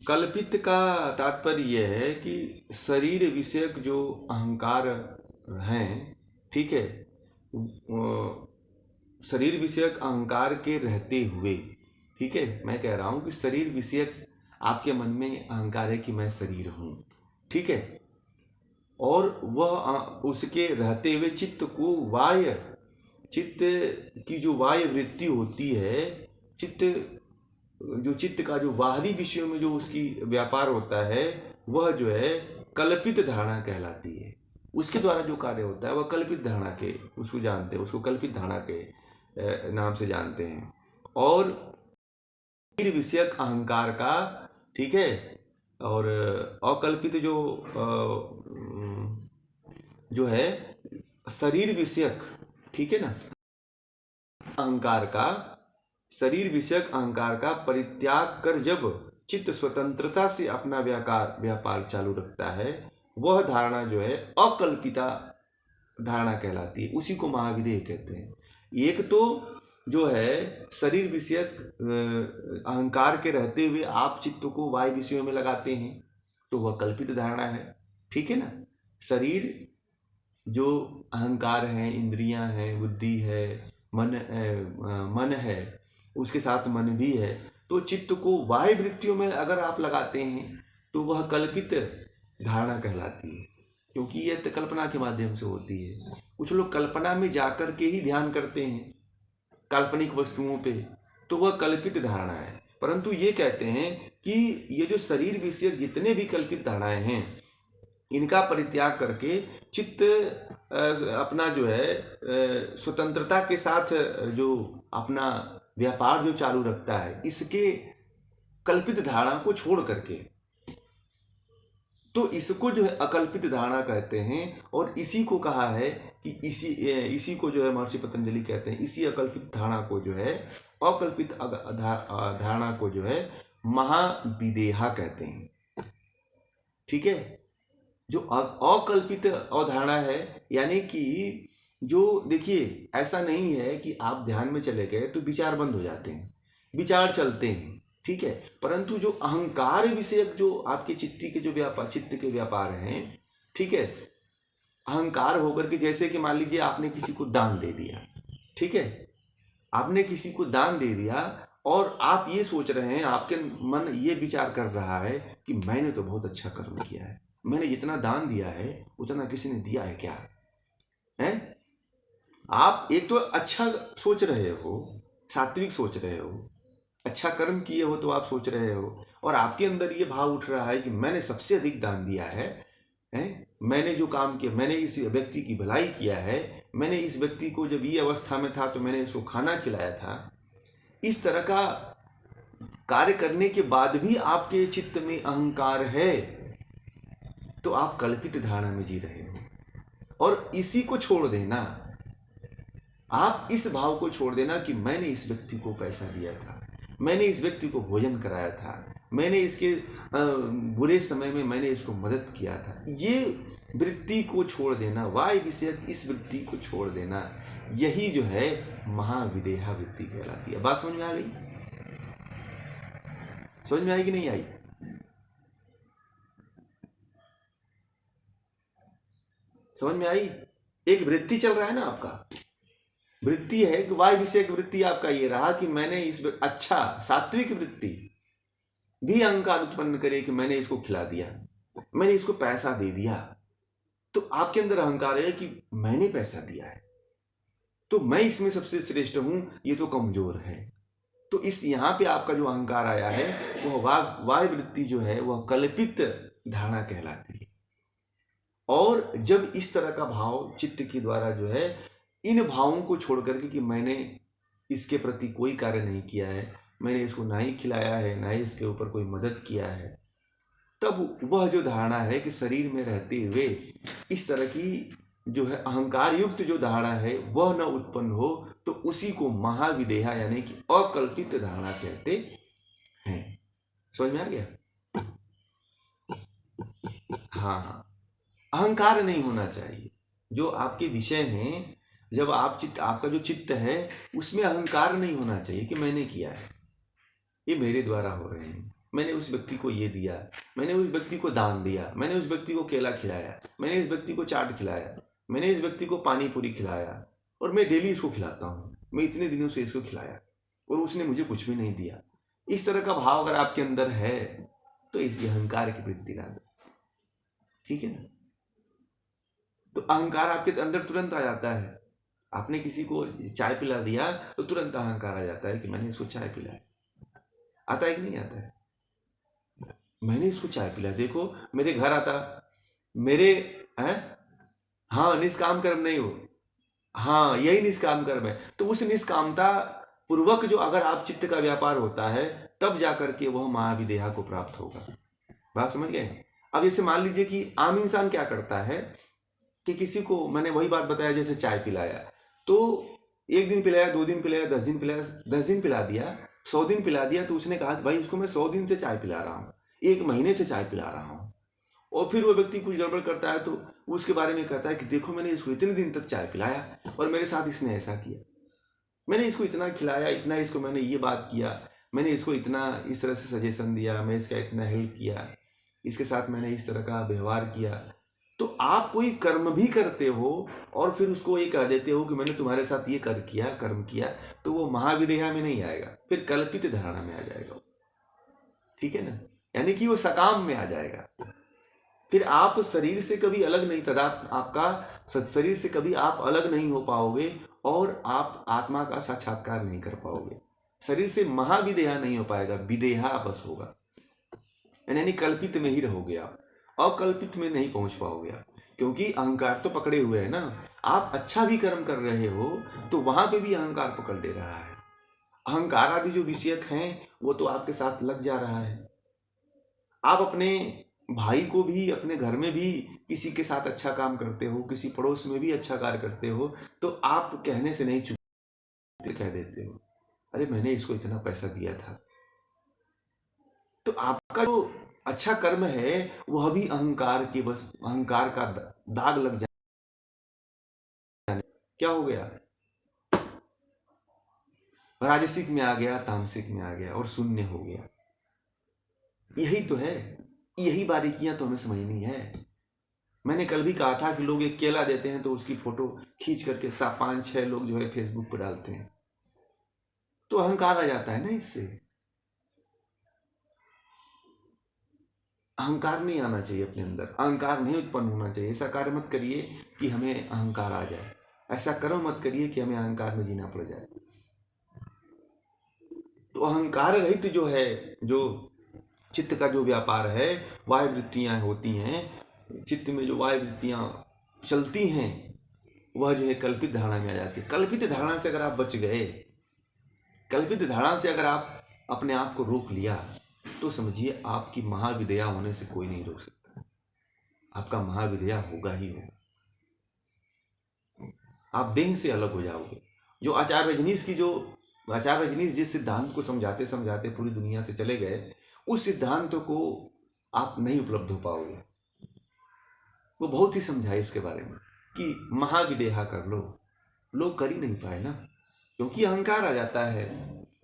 कल्पित का तात्पर्य यह है कि शरीर विषयक जो अहंकार हैं, ठीक है, शरीर विषयक अहंकार के रहते हुए, ठीक है, मैं कह रहा हूँ कि शरीर विषयक आपके मन में अहंकार है कि मैं शरीर हूँ, ठीक है, और वह उसके रहते हुए चित्त की जो वाह्य वृत्ति होती है, चित्त का जो बाहरी विषयों में जो उसकी व्यापार होता है, वह जो है कल्पित धारणा कहलाती है। उसके द्वारा जो कार्य होता है वह कल्पित धारणा के उसको जानते हैं, उसको कल्पित धारणा के नाम से जानते हैं। और शरीर विषयक अहंकार का, ठीक है, और अकल्पित जो है शरीर विषयक, ठीक है ना, अहंकार का, शरीर विषयक अहंकार का परित्याग कर जब चित्त स्वतंत्रता से अपना व्यापार चालू रखता है, वह धारणा जो है अकल्पिता धारणा कहलाती है। उसी को महाविदेह कहते हैं। एक तो जो है शरीर विषयक अहंकार के रहते हुए आप चित्त को वाह्य विषयों में लगाते हैं, तो वह कल्पित धारणा है, ठीक है ना। शरीर जो अहंकार है, इंद्रियां हैं, बुद्धि है, मन है, उसके साथ मन भी है, तो चित्त को बाह्य वृत्तियों में अगर आप लगाते हैं तो वह कल्पित धारणा कहलाती है, क्योंकि यह कल्पना के माध्यम से होती है। कुछ लोग कल्पना में जाकर के ही ध्यान करते हैं काल्पनिक वस्तुओं पे, तो वह कल्पित धारणा है। परंतु ये कहते हैं कि ये जो शरीर विषयक जितने भी कल्पित धारणाएं हैं, इनका परित्याग करके चित्त अपना जो है स्वतंत्रता के साथ जो अपना व्यापार जो चालू रखता है, इसके कल्पित धारणा को छोड़ करके, तो इसको जो है अकल्पित धारणा कहते हैं। और इसी को कहा है कि इसी को जो है महर्षि पतंजलि कहते हैं, इसी अकल्पित धारणा को जो है, अकल्पित धारणा को जो है महाविदेहा कहते हैं, ठीक है। जो अकल्पित अवधारणा है, यानी कि जो देखिए, ऐसा नहीं है कि आप ध्यान में चले गए तो विचार बंद हो जाते हैं, विचार चलते हैं, ठीक है, परंतु जो अहंकार विषयक जो आपके चित्त के व्यापार हैं, ठीक है, अहंकार होकर के, जैसे कि मान लीजिए आपने किसी को दान दे दिया, ठीक है, आपने किसी को दान दे दिया और आप ये सोच रहे हैं, आपके मन ये विचार कर रहा है कि मैंने तो बहुत अच्छा कर्म किया है, मैंने जितना दान दिया है उतना किसी ने दिया है क्या है। आप एक तो अच्छा सोच रहे हो, सात्विक सोच रहे हो, अच्छा कर्म किए हो तो आप सोच रहे हो, और आपके अंदर ये भाव उठ रहा है कि मैंने सबसे अधिक दान दिया है, मैंने जो काम किया, मैंने इस व्यक्ति की भलाई किया है, मैंने इस व्यक्ति को जब ये अवस्था में था तो मैंने इसको खाना खिलाया था। इस तरह का कार्य करने के बाद भी आपके चित्त में अहंकार है, तो आप कल्पित धारणा में जी रहे हो। और इसी को छोड़ देना, आप इस भाव को छोड़ देना कि मैंने इस व्यक्ति को पैसा दिया था, मैंने इस व्यक्ति को भोजन कराया था, मैंने इसके बुरे समय में मैंने इसको मदद किया था, ये वृत्ति को छोड़ देना, वाह्य विषयक इस वृत्ति को छोड़ देना, यही जो है महाविदेहा वृत्ति कहलाती है। बात समझ में आ गई? समझ में आई कि नहीं आई? समझ में आई? एक वृत्ति चल रहा है ना आपका, वृत्ति है कि वाह्य विषयक वृत्ति आपका ये रहा कि मैंने इस अच्छा सात्विक वृत्ति भी अहंकार उत्पन्न करे कि मैंने इसको खिला दिया, मैंने इसको पैसा दे दिया, तो आपके अंदर अहंकार है कि मैंने पैसा दिया है तो मैं इसमें सबसे श्रेष्ठ हूं, ये तो कमजोर है। तो इस यहां पे आपका जो अहंकार आया है वह वाह्य वृत्ति जो है वह कल्पित धारणा कहलाती है। और जब इस तरह का भाव चित्त के द्वारा जो है, इन भावों को छोड़ करके कि मैंने इसके प्रति कोई कार्य नहीं किया है, मैंने इसको ना ही खिलाया है, ना ही इसके ऊपर कोई मदद किया है, तब वह जो धारणा है कि शरीर में रहते हुए इस तरह की जो है अहंकार युक्त जो धारणा है वह न उत्पन्न हो, तो उसी को महाविदेहा यानी कि अकल्पित धारणा कहते हैं। समझ में आ गया? हाँ, अहंकार नहीं होना चाहिए। जो आपके विषय हैं, जब आपका जो चित्त है उसमें अहंकार नहीं होना चाहिए कि मैंने किया है, ये मेरे द्वारा हो रहे हैं, मैंने उस व्यक्ति को ये दिया, मैंने उस व्यक्ति को दान दिया, मैंने उस व्यक्ति को केला खिलाया, मैंने इस व्यक्ति को चाट खिलाया, मैंने इस व्यक्ति को पानी पूरी खिलाया, और मैं डेली इसको खिलाता हूँ, मैं इतने दिनों से इसको खिलाया और उसने मुझे कुछ भी नहीं दिया। इस तरह का भाव अगर आपके अंदर है तो इस अहंकार की वृत्ति ला दो, ठीक है ना। तो अहंकार आपके अंदर तुरंत आ जाता है। आपने किसी को चाय पिला दिया तो तुरंत अहंकार आ जाता है कि मैंने इसको चाय पिलाया। आता है कि नहीं आता है? मैंने इसको चाय पिलाया, देखो मेरे घर आता, मेरे है, हाँ निष्काम कर्म नहीं हो, हाँ यही निष्काम कर्म है। तो उस निष्कामता पूर्वक जो अगर आप चित्त का व्यापार होता है तब जाकर के वह महाविदेहा को प्राप्त होगा। बात समझ गए? अब जैसे मान लीजिए कि आम इंसान क्या करता है कि किसी को, मैंने वही बात बताया जैसे चाय पिलाया, तो 1 दिन पिलाया, 2 दिन पिलाया, 10 दिन पिलाया, 10 दिन पिला दिया, 100 दिन पिला दिया, तो उसने कहा कि भाई उसको मैं 100 दिन से चाय पिला रहा हूँ, 1 महीने से चाय पिला रहा हूँ। और फिर वो व्यक्ति कुछ गड़बड़ करता है तो उसके बारे में कहता है कि देखो मैंने इसको इतने दिन तक चाय पिलाया और मेरे साथ इसने ऐसा किया, मैंने इसको इतना खिलाया, इतना इसको मैंने ये बात किया, मैंने इसको इतना इस तरह से सजेशन दिया, मैं इसका इतना हेल्प किया, इसके साथ मैंने इस तरह का व्यवहार किया। तो आप कोई कर्म भी करते हो और फिर उसको ये कह देते हो कि मैंने तुम्हारे साथ ये कर्म किया, तो वो महाविदेहा में नहीं आएगा, फिर कल्पित धारणा में आ जाएगा, ठीक है ना। यानी कि वो सकाम में आ जाएगा। फिर आप शरीर से कभी अलग नहीं, तदा आपका शरीर से कभी आप अलग नहीं हो पाओगे और आप आत्मा का साक्षात्कार नहीं कर पाओगे। शरीर से महाविदेहा नहीं हो पाएगा, विदेहा बस होगा, यानी कल्पित में ही रहोगे आप, अकल्पित में नहीं पहुंच पाओगे आप, क्योंकि अहंकार तो पकड़े हुए है ना। आप अच्छा भी कर्म कर रहे हो तो वहां पे भी अहंकार पकड़ ले रहा है। अहंकार आदि जो विषयक हैं वो तो आपके साथ लग जा रहा है। आप अपने भाई को भी, अपने घर में भी किसी के साथ अच्छा काम करते हो, किसी पड़ोस में भी अच्छा कार्य करते हो, तो आप कहने से नहीं चूकते, कह देते हो अरे मैंने इसको इतना पैसा दिया था। तो आपका जो अच्छा कर्म है वह भी अहंकार के, बस अहंकार का दाग लग जाने, क्या हो गया, राजसिक में आ गया, तामसिक में आ गया और शून्य हो गया। यही तो है, यही बारीकियां तो हमें समझनी है। मैंने कल भी कहा था कि लोग एक केला देते हैं तो उसकी फोटो खींच करके 5-6 लोग जो है फेसबुक पर डालते हैं, तो अहंकार आ जाता है ना। इससे अहंकार नहीं आना चाहिए अपने अंदर, अहंकार नहीं उत्पन्न होना चाहिए। ऐसा कार्य मत करिए कि हमें अहंकार आ जाए, ऐसा कर्म मत करिए कि हमें अहंकार में जीना पड़ जाए। तो अहंकार रहित जो है, जो चित्त का जो व्यापार है, वायु वृत्तियां होती हैं चित्त में, जो वायु वृत्तियां चलती हैं वह जो है कल्पित धारणा में आ जाती है। कल्पित धारणा से अगर आप बच गए, कल्पित धारणा से अगर आप अपने आप को रोक लिया, तो समझिए आपकी महाविदेहा होने से कोई नहीं रोक सकता, आपका महाविदेहा होगा ही होगा। आप देह से अलग हो जाओगे। जो आचार्य रजनीश की, जो आचार्य रजनीश जिस सिद्धांत को समझाते समझाते पूरी दुनिया से चले गए, उस सिद्धांत को आप नहीं उपलब्ध हो पाओगे। वो बहुत ही समझाए इसके बारे में कि महाविदेहा कर लो, लोग कर ही नहीं पाए ना, क्योंकि अहंकार आ जाता है।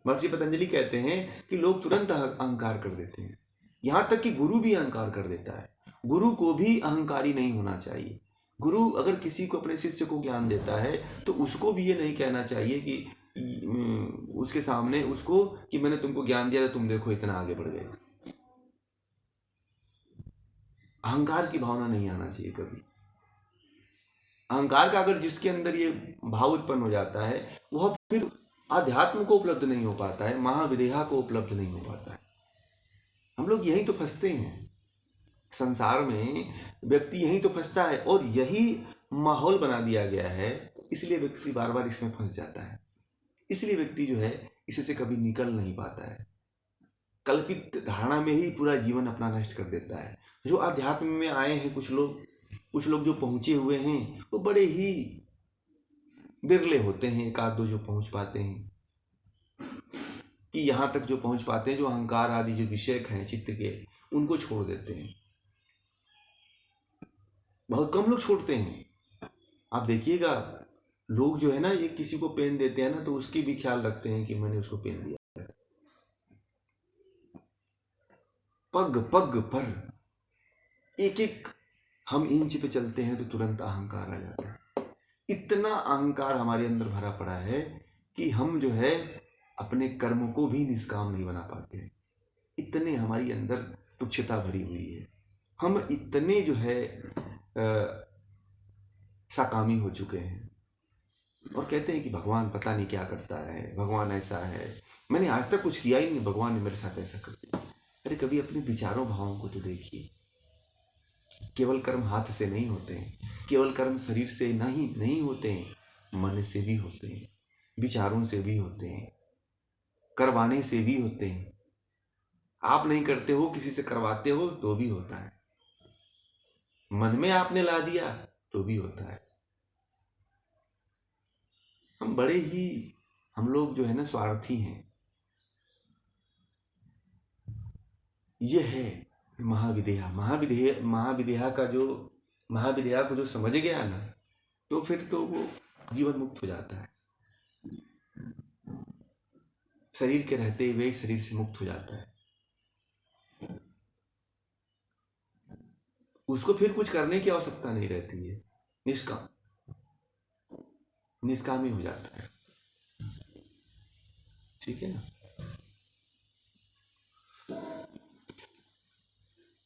महर्षि पतंजलि कहते हैं कि लोग तुरंत अहंकार कर देते हैं, यहाँ तक कि गुरु भी अहंकार कर देता है। गुरु को भी अहंकारी नहीं होना चाहिए। गुरु अगर किसी को, अपने शिष्य को ज्ञान देता है तो उसको भी ये नहीं कहना चाहिए कि उसके सामने उसको कि मैंने तुमको ज्ञान दिया तो तुम देखो इतना आगे बढ़ गए। अहंकार की भावना नहीं आना चाहिए कभी। अहंकार का अगर जिसके अंदर ये भाव उत्पन्न हो जाता है, वह फिर आध्यात्म को उपलब्ध नहीं हो पाता है, महाविदेहा को उपलब्ध नहीं हो पाता है। हम लोग यही तो फंसते हैं संसार में, व्यक्ति यही तो फंसता है और यही माहौल बना दिया गया है, इसलिए व्यक्ति बार बार इसमें फंस जाता है। इसलिए व्यक्ति जो है इससे कभी निकल नहीं पाता है, कल्पित धारणा में ही पूरा जीवन अपना नष्ट कर देता है। जो अध्यात्म में आए हैं कुछ लोग जो पहुंचे हुए हैं, वो बड़े ही बिरले होते हैं, एक आध दो जो पहुंच पाते हैं, कि यहाँ तक जो पहुंच पाते हैं, जो अहंकार आदि जो विषय हैं चित्त के, उनको छोड़ देते हैं। बहुत कम लोग छोड़ते हैं। आप देखिएगा लोग जो है ना, ये किसी को पेन देते हैं ना तो उसकी भी ख्याल रखते हैं कि मैंने उसको पेन दिया। पग पग पर एक एक हम इंच पे चलते हैं तो तुरंत अहंकार आ जाता है। इतना अहंकार हमारे अंदर भरा पड़ा है कि हम जो है अपने कर्म को भी निष्काम नहीं बना पाते। इतने हमारी अंदर तुच्छता भरी हुई है, हम इतने जो है साकामी हो चुके हैं और कहते हैं कि भगवान पता नहीं क्या करता है, भगवान ऐसा है, मैंने आज तक कुछ किया ही नहीं, भगवान ने मेरे साथ ऐसा कर दिया। अरे कभी अपने विचारों भावों को तो देखिए। केवल कर्म हाथ से नहीं होते हैं, केवल कर्म शरीर से नहीं होते हैं, मन से भी होते हैं, विचारों से भी होते हैं, करवाने से भी होते हैं। आप नहीं करते हो, किसी से करवाते हो तो भी होता है, मन में आपने ला दिया तो भी होता है। हम बड़े ही हम लोग जो है ना स्वार्थी हैं। ये है महाविदेहा को जो समझ गया ना, तो फिर तो वो जीवन मुक्त हो जाता है, शरीर के रहते हुए शरीर से मुक्त हो जाता है। उसको फिर कुछ करने की आवश्यकता नहीं रहती है, निष्काम ही हो जाता है। ठीक है ना।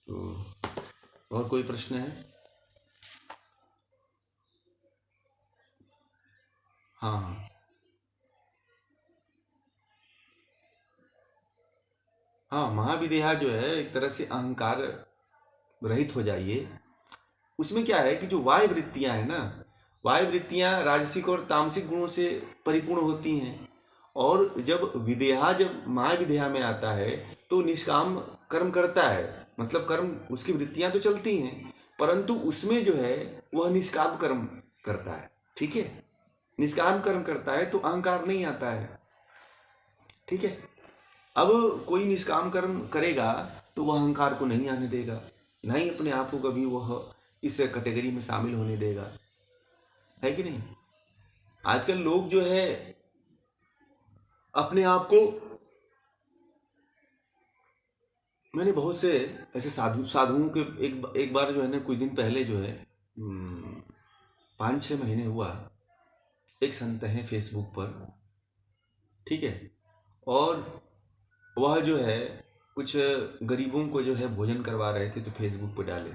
तो और कोई प्रश्न है? हाँ हाँ हाँ, महाविदेहा जो है एक तरह से अहंकार रहित हो जाइए। उसमें क्या है कि जो वायु वृत्तियां है ना, वायु वृत्तियां राजसिक और तामसिक गुणों से परिपूर्ण होती हैं। और जब महाविदेहा में आता है तो निष्काम कर्म करता है, मतलब कर्म उसकी वृत्तियां तो चलती हैं, परंतु उसमें जो है वह निष्काम कर्म करता है। ठीक है, निष्काम कर्म करता है तो अहंकार नहीं आता है। ठीक है। अब कोई निष्काम कर्म करेगा तो वह अहंकार को नहीं आने देगा, नहीं अपने आप को कभी वह इस कैटेगरी में शामिल होने देगा, है कि नहीं। आजकल लोग जो है अपने आप को, मैंने बहुत से ऐसे साधुओं के एक बार जो है ना, कुछ दिन पहले जो है 5-6 महीने हुआ, एक संत हैं फेसबुक पर, ठीक है, और वह जो है कुछ गरीबों को जो है भोजन करवा रहे थे, तो फेसबुक पर डाले।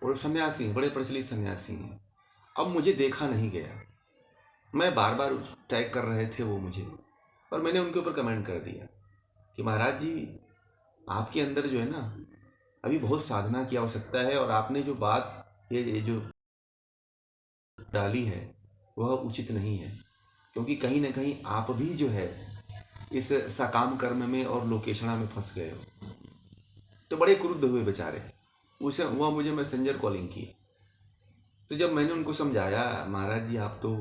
और सन्यासी, बड़े प्रचलित सन्यासी हैं। अब मुझे देखा नहीं गया, मैं बार बार टैग कर रहे थे वो मुझे, और मैंने उनके ऊपर कमेंट कर दिया कि महाराज जी, आपके अंदर जो है ना अभी बहुत साधना की आवश्यकता है, और आपने जो बात ये जो डाली है वह उचित नहीं है, क्योंकि कहीं ना कहीं आप भी जो है इस सकाम कर्म में और लोकेशना में फंस गए हो। तो बड़े क्रुद्ध हुए बेचारे, उसे हुआ मुझे मैसेंजर कॉलिंग की। तो जब मैंने उनको समझाया, महाराज जी आप तो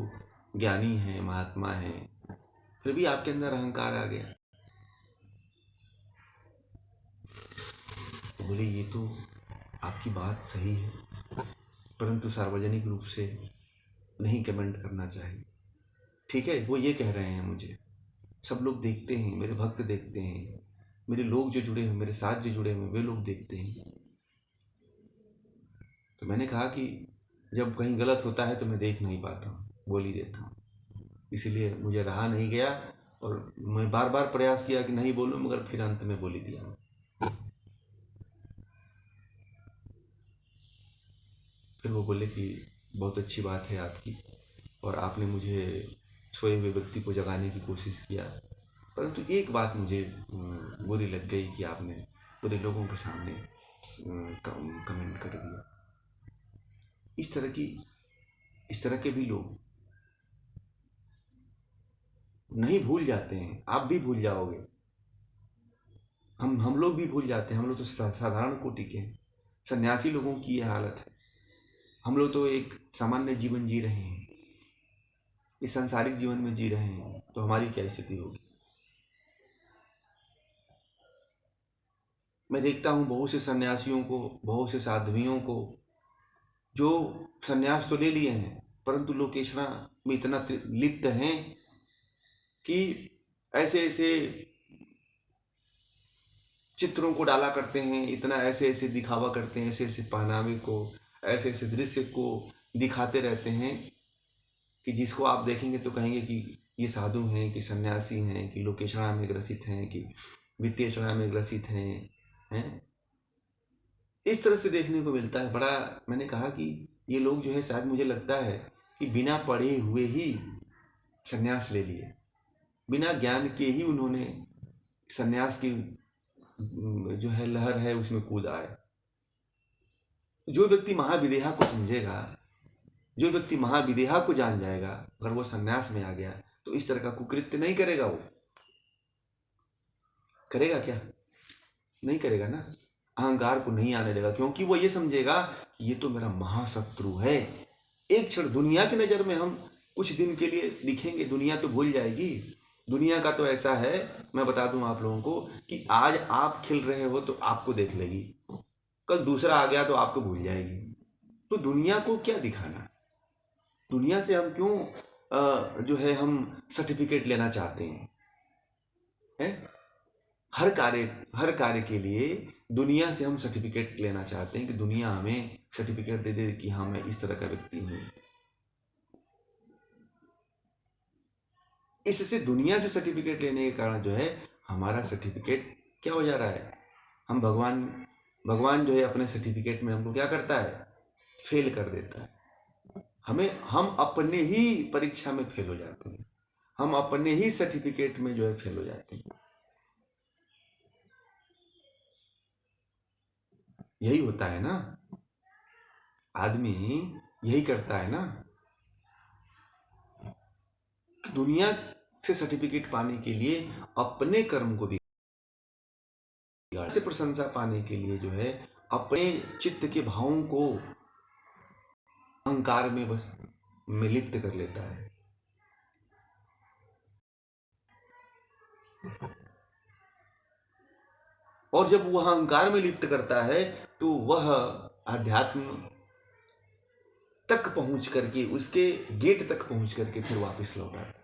ज्ञानी हैं, महात्मा हैं, फिर भी आपके अंदर अहंकार आ गया। तो बोले ये तो आपकी बात सही है, परंतु सार्वजनिक रूप से नहीं कमेंट करना चाहिए। ठीक है, वो ये कह रहे हैं मुझे, सब लोग देखते हैं, मेरे भक्त देखते हैं, मेरे लोग जो जुड़े हैं, मेरे साथ जो जुड़े हैं वे लोग देखते हैं। तो मैंने कहा कि जब कहीं गलत होता है तो मैं देख नहीं पाता हूँ, बोल ही देता हूँ, इसीलिए मुझे रहा नहीं गया, और मैं बार बार प्रयास किया कि नहीं बोलूँ, मगर फिर अंत में बोल ही दिया। फिर वो बोले कि बहुत अच्छी बात है आपकी, और आपने मुझे सोए हुए व्यक्ति को जगाने की कोशिश किया, परंतु एक बात मुझे बुरी लग गई कि आपने पूरे लोगों के सामने कमेंट कर दिया। इस तरह के भी लोग नहीं भूल जाते हैं, आप भी भूल जाओगे, हम लोग भी भूल जाते हैं। हम लोग तो साधारण कोटि के हैं, सन्यासी लोगों की यह हालत है। हम लोग तो एक सामान्य जीवन जी रहे हैं, इस सांसारिक जीवन में जी रहे हैं, तो हमारी क्या स्थिति होगी। मैं देखता हूँ बहुत से सन्यासियों को, बहुत से साध्वियों को, जो सन्यास तो ले लिए हैं परंतु लोकेशना में इतना लिप्त हैं कि ऐसे ऐसे चित्रों को डाला करते हैं, इतना ऐसे ऐसे दिखावा करते हैं, ऐसे ऐसे पहनावे को, ऐसे ऐसे दृश्य को दिखाते रहते हैं कि जिसको आप देखेंगे तो कहेंगे कि ये साधु हैं, कि सन्यासी हैं, कि लोकेशणा में ग्रसित हैं, कि वित्तीयषणा में ग्रसित हैं। इस तरह से देखने को मिलता है। बड़ा मैंने कहा कि ये लोग जो है, शायद मुझे लगता है कि बिना पढ़े हुए ही सन्यास ले लिए, बिना ज्ञान के ही उन्होंने सन्यास की जो है लहर है उसमें कूदा है। जो व्यक्ति महाविदेहा को समझेगा, जो व्यक्ति महाविदेहा को जान जाएगा, अगर वो सन्यास में आ गया तो इस तरह का कुकृत्य नहीं करेगा। वो करेगा क्या? नहीं करेगा ना। अहंकार को नहीं आने देगा, क्योंकि वो ये समझेगा कि ये तो मेरा महाशत्रु है। एक क्षण दुनिया की नज़र में हम कुछ दिन के लिए दिखेंगे, दुनिया तो भूल जाएगी। दुनिया का तो ऐसा है, मैं बता दूं आप लोगों को, कि आज आप खिल रहे हो तो आपको देख लेगी, कल दूसरा आ गया तो आपको भूल जाएगी। तो दुनिया को क्या दिखाना? दुनिया से हम क्यों जो है हम सर्टिफिकेट लेना चाहते हैं? हर कार्य के लिए दुनिया से हम सर्टिफिकेट लेना चाहते हैं कि दुनिया हमें सर्टिफिकेट दे दे कि हाँ मैं इस तरह का व्यक्ति हूँ। इससे दुनिया से सर्टिफिकेट लेने के कारण जो है हमारा सर्टिफिकेट क्या हो जा रहा है? हम भगवान जो है अपने सर्टिफिकेट में हमको क्या करता है? फेल कर देता है। हम अपने ही परीक्षा में फेल हो जाते हैं, हम अपने ही सर्टिफिकेट में जो है फेल हो जाते हैं। यही होता है ना, आदमी यही करता है ना, कि दुनिया से सर्टिफिकेट पाने के लिए अपने कर्म को भी, से प्रशंसा पाने के लिए जो है अपने चित्त के भावों को अहंकार में बस लिप्त कर लेता है। और जब वह अहंकार में लिप्त करता है तो वह अध्यात्म तक पहुंच करके, उसके गेट तक पहुंच करके फिर वापस लौट आता है।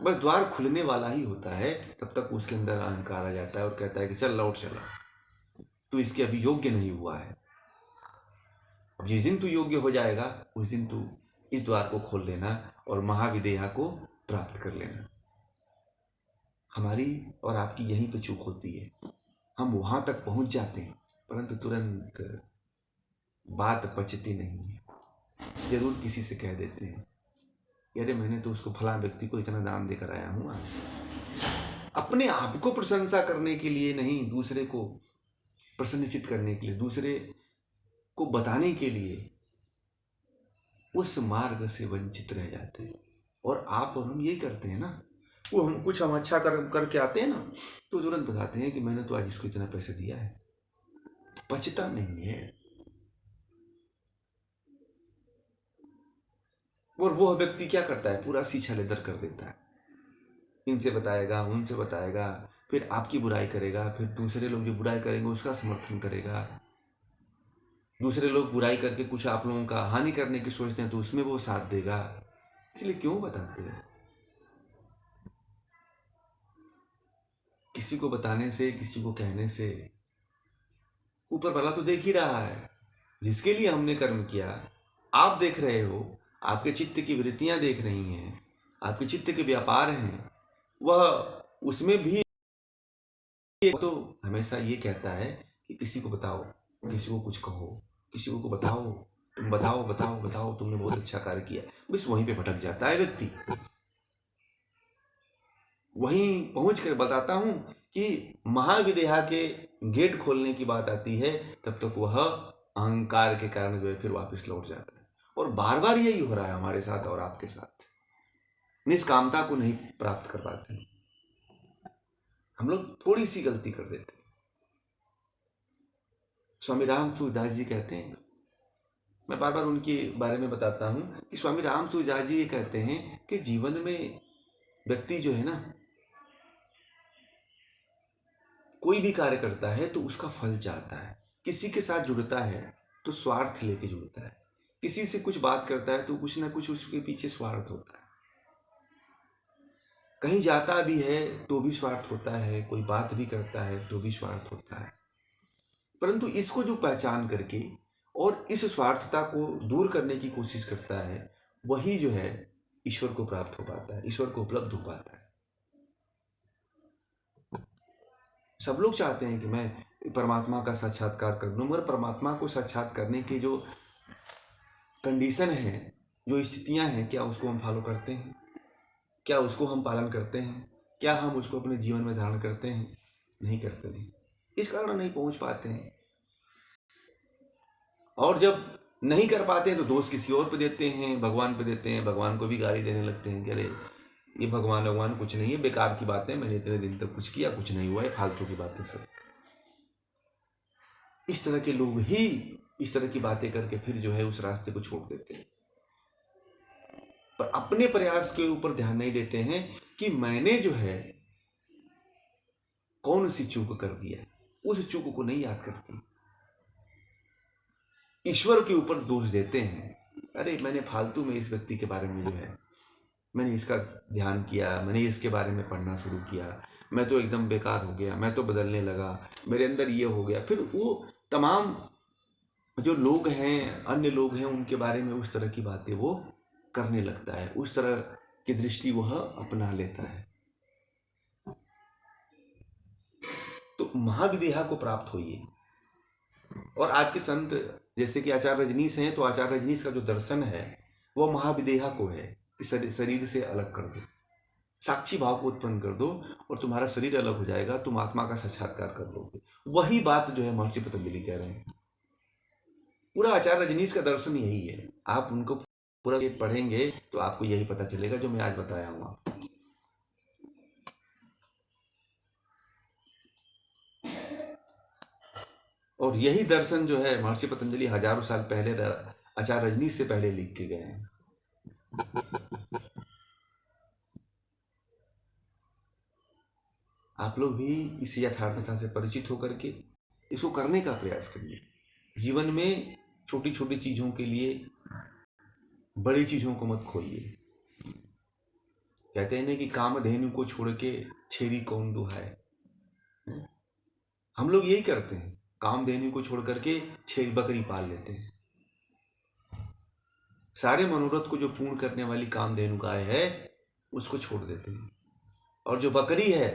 बस द्वार खुलने वाला ही होता है, तब तक उसके अंदर अहंकार आ जाता है और कहता है कि चल लौट चला, तू इसके अभी योग्य नहीं हुआ है। अब जिस दिन तू योग्य हो जाएगा उस दिन तू इस द्वार को खोल लेना और महाविदेहा को प्राप्त कर लेना। हमारी और आपकी यहीं पे चूक होती है। हम वहां तक पहुंच जाते हैं परंतु तुरंत बात पचती नहीं है। जरूर किसी से कह देते हैं कि अरे मैंने तो उसको फलां व्यक्ति को इतना दान देकर आया हूं आज। अपने आप को प्रशंसा करने के लिए नहीं, दूसरे को प्रसन्नचित करने के लिए, दूसरे को बताने के लिए उस मार्ग से वंचित रह जाते हैं। और आप और हम यही करते हैं ना। वो हम अच्छा करके आते हैं ना तो तुरंत बताते हैं कि मैंने तो आज इसको इतना पैसा दिया है। पचता नहीं है। और वो व्यक्ति क्या करता है? पूरा शीशा लेदर कर देता है। इनसे बताएगा, उनसे बताएगा, फिर आपकी बुराई करेगा, फिर दूसरे लोग जो बुराई करेंगे उसका समर्थन करेगा। दूसरे लोग बुराई करके कुछ आप लोगों का हानि करने की सोचते हैं तो उसमें वो साथ देगा। इसलिए क्यों बताते हैं? किसी को बताने से, किसी को कहने से ऊपर वाला तो देख ही रहा है। जिसके लिए हमने कर्म किया आप देख रहे हो, आपके चित्त की वृत्तियां देख रही हैं, आपके चित्त के व्यापार हैं, वह उसमें भी तो हमेशा ये कहता है कि किसी को बताओ, किसी को कुछ कहो, किसी को बताओ, तुम बताओ बताओ बताओ, तुमने बहुत अच्छा कार्य किया। बस वहीं पे भटक जाता है व्यक्ति। वहीं पहुंच कर बताता हूं कि महाविदेहा के गेट खोलने की बात आती है तब तक वह अहंकार के कारण जो है फिर वापस लौट जाता है। और बार बार यही हो रहा है हमारे साथ और आपके साथ। निष्कामता को नहीं प्राप्त कर पाते हैं हम लोग, थोड़ी सी गलती कर देते हैं। स्वामी राम सूरदास जी कहते हैं, मैं बार बार उनके बारे में बताता हूं कि स्वामी राम सूरदास जी ये कहते हैं कि जीवन में व्यक्ति जो है ना, कोई भी कार्य करता है तो उसका फल चाहता है। किसी के साथ जुड़ता है तो स्वार्थ लेके जुड़ता है। किसी से कुछ बात करता है तो कुछ ना कुछ उसके पीछे स्वार्थ होता है। कहीं जाता भी है तो भी स्वार्थ होता है, कोई बात भी करता है तो भी स्वार्थ होता है। परंतु इसको जो पहचान करके और इस स्वार्थता को दूर करने की कोशिश करता है, वही जो है ईश्वर को प्राप्त हो पाता है, ईश्वर को उपलब्ध हो पाता है। सब लोग चाहते हैं कि मैं परमात्मा का साक्षात्कार कर लूँ, मगर परमात्मा को साक्षात करने के जो कंडीशन है, जो स्थितियां हैं, क्या उसको हम फॉलो करते हैं? क्या उसको हम पालन करते हैं? क्या हम उसको अपने जीवन में धारण करते हैं? नहीं करते हैं। इस कारण नहीं पहुंच पाते हैं। और जब नहीं कर पाते हैं तो दोष किसी और पे देते हैं, भगवान पे देते हैं, भगवान को भी गाली देने लगते हैं कि अरे ये भगवान कुछ नहीं है, बेकार की बातें, मैंने इतने दिन तक कुछ किया, कुछ नहीं हुआ है, फालतू की बातें सब। इस तरह के लोग ही इस तरह की बातें करके फिर जो है उस रास्ते को छोड़ देते हैं, पर अपने प्रयास के ऊपर ध्यान नहीं देते हैं कि मैंने जो है कौन सी चूक कर दिया, उस चूक को नहीं याद करते। ईश्वर के ऊपर दोष देते हैं, अरे मैंने फालतू में इस व्यक्ति के बारे में जो है मैंने इसका ध्यान किया, मैंने इसके बारे में पढ़ना शुरू किया, मैं तो एकदम बेकार हो गया, मैं तो बदलने लगा, मेरे अंदर ये हो गया। फिर वो तमाम जो लोग हैं, अन्य लोग हैं, उनके बारे में उस तरह की बातें वो करने लगता है, उस तरह की दृष्टि वह अपना लेता है। तो महाविदेहा को प्राप्त होइए। और आज के संत जैसे कि आचार्य रजनीश हैं, तो आचार्य रजनीश का जो दर्शन है वो महाविदेहा को है कि शरीर से अलग कर दो, साक्षी भाव को उत्पन्न कर दो और तुम्हारा शरीर अलग हो जाएगा, तुम आत्मा का साक्षात्कार कर लोगे। वही बात जो है महर्षि पतंजलि कह रहे हैं। पूरा आचार्य रजनीश का दर्शन यही है। आप उनको पूरा पढ़ेंगे तो आपको यही पता चलेगा जो मैं आज बताया हूँ आपको। और यही दर्शन जो है महर्षि पतंजलि हजारों साल पहले आचार्य रजनीश से पहले लिख के गए हैं। आप लोग भी इस यथार्थता से परिचित होकर के इसको करने का प्रयास करिए। जीवन में छोटी छोटी चीजों के लिए बड़ी चीजों को मत खोइए। कहते हैं ना कि कामधेनु को छोड़ के छेरी कौन दुहाए। हम लोग यही करते हैं, कामधेनु को छोड़ करके छेरी बकरी पाल लेते हैं। सारे मनोरथ को जो पूर्ण करने वाली कामधेनु गाय है उसको छोड़ देते हैं, और जो बकरी है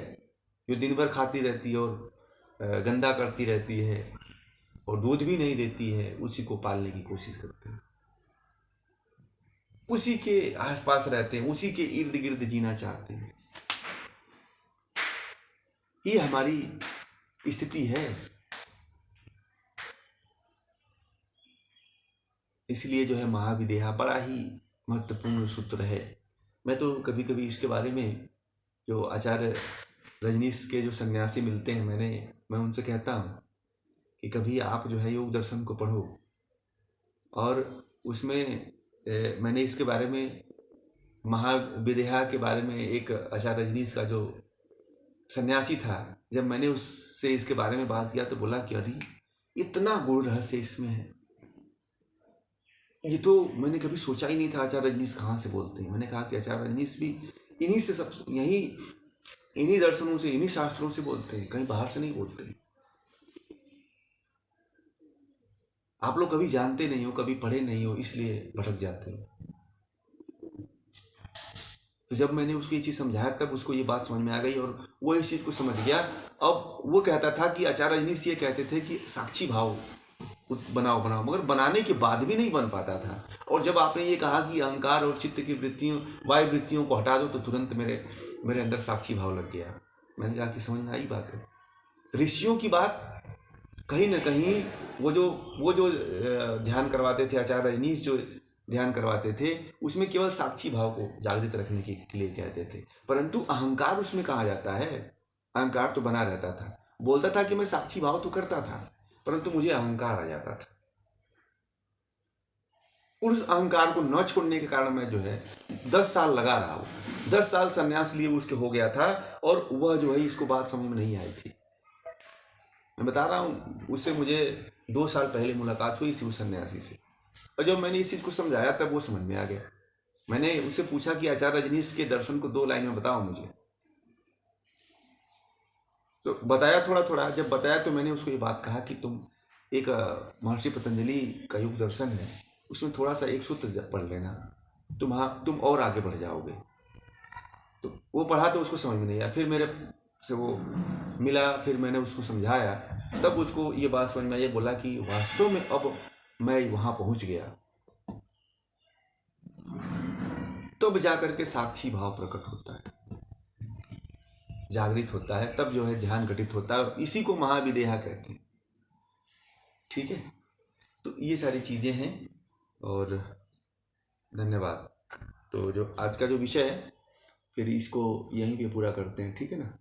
जो दिन भर खाती रहती है और गंदा करती रहती है और दूध भी नहीं देती है, उसी को पालने की कोशिश करते हैं, उसी के आसपास रहते हैं, उसी के इर्द गिर्द जीना चाहते हैं। ये हमारी स्थिति है। इसलिए जो है महाविदेहा बड़ा ही महत्वपूर्ण सूत्र है। मैं तो कभी कभी इसके बारे में जो आचार्य रजनीश के जो सन्यासी मिलते हैं, मैं उनसे कहता हूँ कि कभी आप जो है योग दर्शन को पढ़ो। और उसमें मैंने इसके बारे में, महाविदेहा के बारे में, एक आचार्य रजनीश का जो सन्यासी था, जब मैंने उससे इसके बारे में बात किया तो बोला कि अरे इतना गूढ़ रहस्य इसमें है, ये तो मैंने कभी सोचा ही नहीं था। आचार्य रजनीश कहाँ से बोलते हैं? मैंने कहा कि आचार्य रजनीश भी इन्हीं से सब इन्हीं दर्शनों से, इन्हीं शास्त्रों से बोलते हैं, कहीं बाहर से नहीं बोलते हैं। आप लोग कभी जानते नहीं हो, कभी पढ़े नहीं हो, इसलिए भटक जाते हो। तो जब मैंने उसको ये चीज़ समझाया तब उसको ये बात समझ में आ गई और वो इस चीज़ को समझ गया। अब वो कहता था कि आचार्य रजनीश ये कहते थे कि साक्षी भाव बनाओ, मगर बनाने के बाद भी नहीं बन पाता था। और जब आपने ये कहा कि अहंकार और चित्त की वृत्तियों, वायु वृत्तियों को हटा दो, तो तुरंत मेरे अंदर साक्षी भाव लग गया। मैंने कहा कि समझ में आई बात है। ऋषियों की बात कहीं ना कहीं वो जो ध्यान करवाते थे, आचार्य रजनीश जो ध्यान करवाते थे, उसमें केवल साक्षी भाव को जागृत रखने के लिए कहते थे, परंतु अहंकार उसमें कहा जाता है। अहंकार तो बना रहता था। बोलता था कि मैं साक्षी भाव तो करता था, परंतु मुझे अहंकार आ जाता था। उस अहंकार को न छोड़ने के कारण मैं जो है 10 साल लगा रहा हूँ। 10 साल संन्यास लिए उसके हो गया था और वह जो है इसको बात समझ में नहीं आई थी। मैं बता रहा हूँ, उससे मुझे 2 साल पहले मुलाकात हुई थी उस सन्यासी से, और जब मैंने इस चीज़ को समझाया तब वो समझ में आ गया। मैंने उससे पूछा कि आचार्य रजनीश के दर्शन को 2 लाइन में बताओ मुझे। तो बताया थोड़ा थोड़ा। जब बताया तो मैंने उसको ये बात कहा कि तुम एक महर्षि पतंजलि का योग दर्शन है, उसमें थोड़ा सा एक सूत्र पढ़ लेना, तुम और आगे बढ़ जाओगे। तो वो पढ़ा तो उसको समझ में नहीं आया। फिर मेरे से वो मिला, फिर मैंने उसको समझाया, तब उसको ये बात समझ में आई। बोला कि वास्तव में अब मैं वहाँ पहुँच गया। तब जाकर के साक्षी भाव प्रकट होता है, जागृत होता है, तब जो है ध्यान घटित होता है, और इसी को महाविदेहा कहते हैं। ठीक है, तो ये सारी चीज़ें हैं। और धन्यवाद। तो जो आज का जो विषय है, फिर इसको यहीं पे पूरा करते हैं, ठीक है ना।